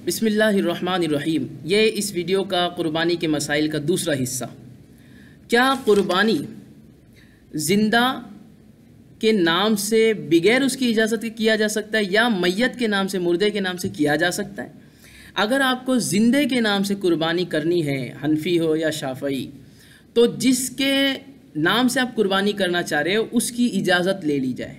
بسم اللہ الرحمن الرحیم۔ یہ اس ویڈیو کا قربانی کے مسائل کا دوسرا حصہ۔ کیا قربانی زندہ کے نام سے بغیر اس کی اجازت کے کیا جا سکتا ہے یا میت کے نام سے، مردے کے نام سے کیا جا سکتا ہے؟ اگر آپ کو زندے کے نام سے قربانی کرنی ہے، حنفی ہو یا شافعی، تو جس کے نام سے آپ قربانی کرنا چاہ رہے ہو اس کی اجازت لے لی جائے۔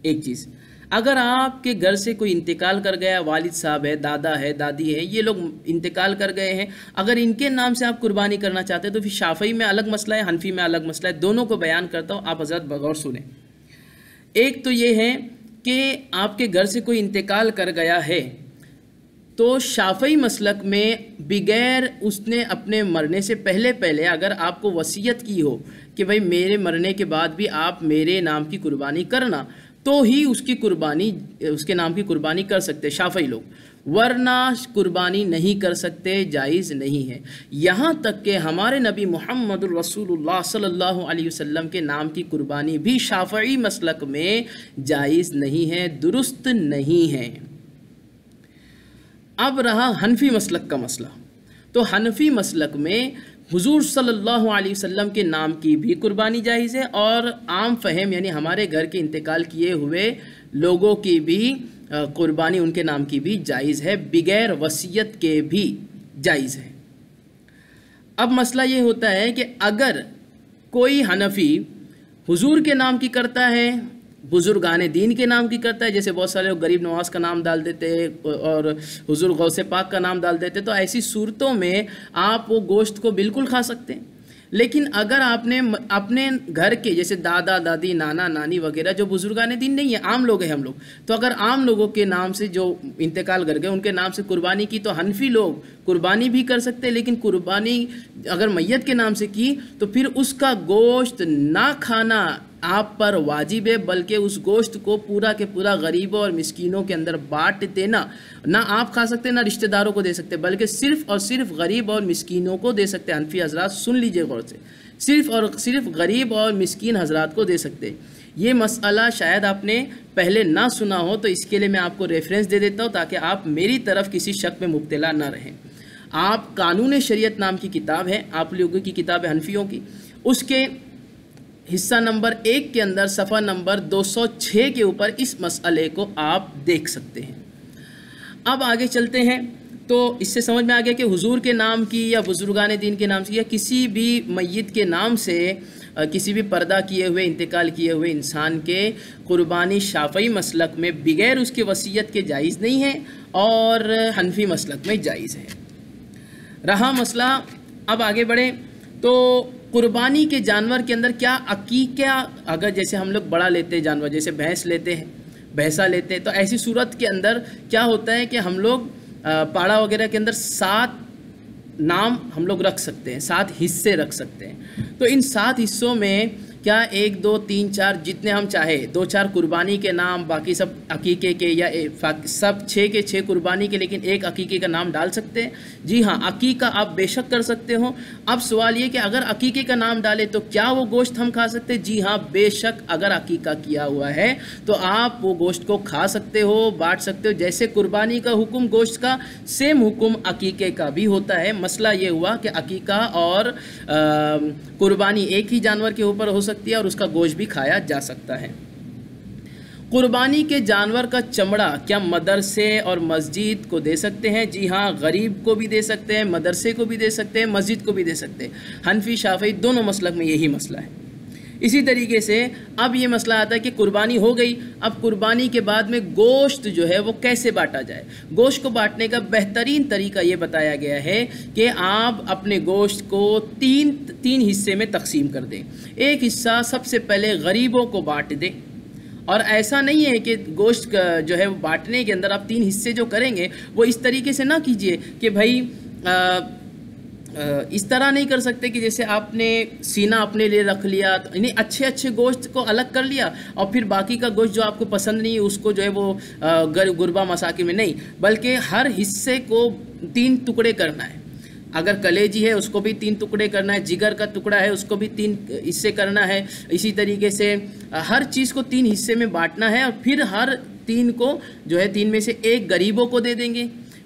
ایک چیز، اگر آپ کے گھر سے کوئی انتقال کر گیا، والد صاحب ہے، دادا ہے، دادی ہے، یہ لوگ انتقال کر گئے ہیں، اگر ان کے نام سے آپ قربانی کرنا چاہتے ہیں تو پھر شافعی میں الگ مسئلہ ہے، حنفی میں الگ مسئلہ ہے۔ دونوں کو بیان کرتا ہوں، آپ حضرت بغور سنیں۔ ایک تو یہ ہے کہ آپ کے گھر سے کوئی انتقال کر گیا ہے تو شافعی مسلک میں بغیر اس نے اپنے مرنے سے پہلے اگر آپ کو وصیت کی ہو کہ بھئی میرے مرنے کے بعد بھی آپ میرے نام کی قربانی کرنا، تو ہی اس کے نام کی قربانی کر سکتے شافعی لوگ، ورنہ قربانی نہیں کر سکتے، جائز نہیں ہے۔ یہاں تک کہ ہمارے نبی محمد الرسول اللہ صلی اللہ علیہ وسلم کے نام کی قربانی بھی شافعی مسلک میں جائز نہیں ہے، درست نہیں ہے۔ اب رہا حنفی مسلک کا مسئلہ، تو حنفی مسلک میں حضور صلی اللہ علیہ وسلم کے نام کی بھی قربانی جائز ہے، اور عام فہم یعنی ہمارے گھر کے انتقال کیے ہوئے لوگوں کی بھی قربانی ان کے نام کی بھی جائز ہے، بغیر وصیت کے بھی جائز ہے۔ اب مسئلہ یہ ہوتا ہے کہ اگر کوئی حنفی حضور کے نام کی کرتا ہے، بزرگان دین کے نام کی کرتا ہے، جیسے بہت سارے لوگ غریب نواز کا نام ڈال دیتے اور حضور غوث پاک کا نام ڈال دیتے، تو ایسی صورتوں میں آپ وہ گوشت کو بالکل کھا سکتے ہیں۔ لیکن اگر آپ نے اپنے گھر کے جیسے دادا دادی، نانا نانی وغیرہ جو بزرگان دین نہیں ہیں، عام لوگ ہیں ہم لوگ، تو اگر عام لوگوں کے نام سے جو انتقال کر گئے ان کے نام سے قربانی کی، تو حنفی لوگ قربانی بھی کر سکتے، لیکن قربانی اگر میت کے نام سے کی تو پھر اس کا گوشت نہ کھانا آپ پر واجب ہے، بلکہ اس گوشت کو پورا کے پورا غریبوں اور مسکینوں کے اندر بانٹ دینا، نہ آپ کھا سکتے نہ رشتہ داروں کو دے سکتے، بلکہ صرف اور صرف غریب اور مسکینوں کو دے سکتے۔ حنفی حضرات سن لیجئے غور سے، صرف اور صرف غریب اور مسکین حضرات کو دے سکتے۔ یہ مسئلہ شاید آپ نے پہلے نہ سنا ہو، تو اس کے لیے میں آپ کو ریفرنس دے دیتا ہوں تاکہ آپ میری طرف کسی شک میں مبتلا نہ رہیں۔ آپ قانون شریعت نام کی کتاب ہے، آپ لوگوں کی کتاب ہے حنفیوں کی، اس کے حصہ نمبر 1 کے اندر صفحہ نمبر 206 کے اوپر اس مسئلے کو آپ دیکھ سکتے ہیں۔ اب آگے چلتے ہیں، تو اس سے سمجھ میں آ گیا کہ حضور کے نام کی یا بزرگان دین کے نام سے یا کسی بھی میت کے نام سے کسی بھی پردہ کیے ہوئے، انتقال کیے ہوئے انسان کے قربانی شافعی مسلک میں بغیر اس کے وصیت کے جائز نہیں ہے، اور حنفی مسلک میں جائز ہے۔ رہا مسئلہ، اب آگے بڑھیں، تو قربانی کے جانور کے اندر کیا عقیقہ، اگر جیسے ہم لوگ بڑا لیتے ہیں جانور، جیسے بھینس لیتے ہیں، بھینسا لیتے ہیں، تو ایسی صورت کے اندر کیا ہوتا ہے کہ ہم لوگ پاڑا وغیرہ کے اندر 7 نام ہم لوگ رکھ سکتے ہیں، 7 حصے رکھ سکتے ہیں۔ تو ان 7 حصوں میں کیا 1 2 3 4 جتنے ہم چاہے، 2 4 قربانی کے نام، باقی سب عقیقے کے، یا سب 6 کے 6 قربانی کے لیکن 1 عقیقے کا نام ڈال سکتے ہیں؟ جی ہاں، عقیقہ آپ بے شک کر سکتے ہو۔ اب سوال یہ کہ اگر عقیقے کا نام ڈالے تو کیا وہ گوشت ہم کھا سکتے ہیں؟ جی ہاں، بے شک اگر عقیقہ کیا ہوا ہے تو آپ وہ گوشت کو کھا سکتے ہو، بانٹ سکتے ہو۔ جیسے قربانی کا حکم گوشت کا، سیم حکم عقیقے کا بھی ہوتا ہے۔ مسئلہ یہ ہوا کہ عقیقہ اور قربانی ایک ہی جانور کے اوپر ہو سکتی ہے اور اس کا گوشت بھی کھایا جا سکتا ہے۔ قربانی کے جانور کا چمڑا کیا مدرسے اور مسجد کو دے سکتے ہیں؟ جی ہاں، غریب کو بھی دے سکتے ہیں، مدرسے کو بھی دے سکتے ہیں، مسجد کو بھی دے سکتے ہیں۔ حنفی شافعی دونوں مسلک میں یہی مسئلہ ہے۔ اسی طریقے سے اب یہ مسئلہ آتا ہے کہ قربانی ہو گئی، اب قربانی کے بعد میں گوشت جو ہے وہ کیسے بانٹا جائے؟ گوشت کو بانٹنے کا بہترین طریقہ یہ بتایا گیا ہے کہ آپ اپنے گوشت کو تین حصے میں تقسیم کر دیں۔ ایک حصہ سب سے پہلے غریبوں کو بانٹ دیں، اور ایسا نہیں ہے کہ گوشت جو ہے وہ بانٹنے کے اندر آپ 3 حصے جو کریں گے وہ اس طریقے سے نہ کیجئے کہ بھائی اس طرح نہیں کر سکتے کہ جیسے آپ نے سینہ اپنے لیے رکھ لیا، یعنی اچھے گوشت کو الگ کر لیا اور پھر باقی کا گوشت جو آپ کو پسند نہیں ہے اس کو جو ہے وہ غربا مساکین میں نہیں، بلکہ ہر حصے کو 3 ٹکڑے کرنا ہے۔ اگر کلیجی ہے اس کو بھی 3 ٹکڑے کرنا ہے، جگر کا ٹکڑا ہے اس کو بھی 3 حصے کرنا ہے۔ اسی طریقے سے ہر چیز کو 3 حصے میں بانٹنا ہے، اور پھر ہر 3 کو جو ہے 3 میں سے 1 غریبوں کو دے دیں گے،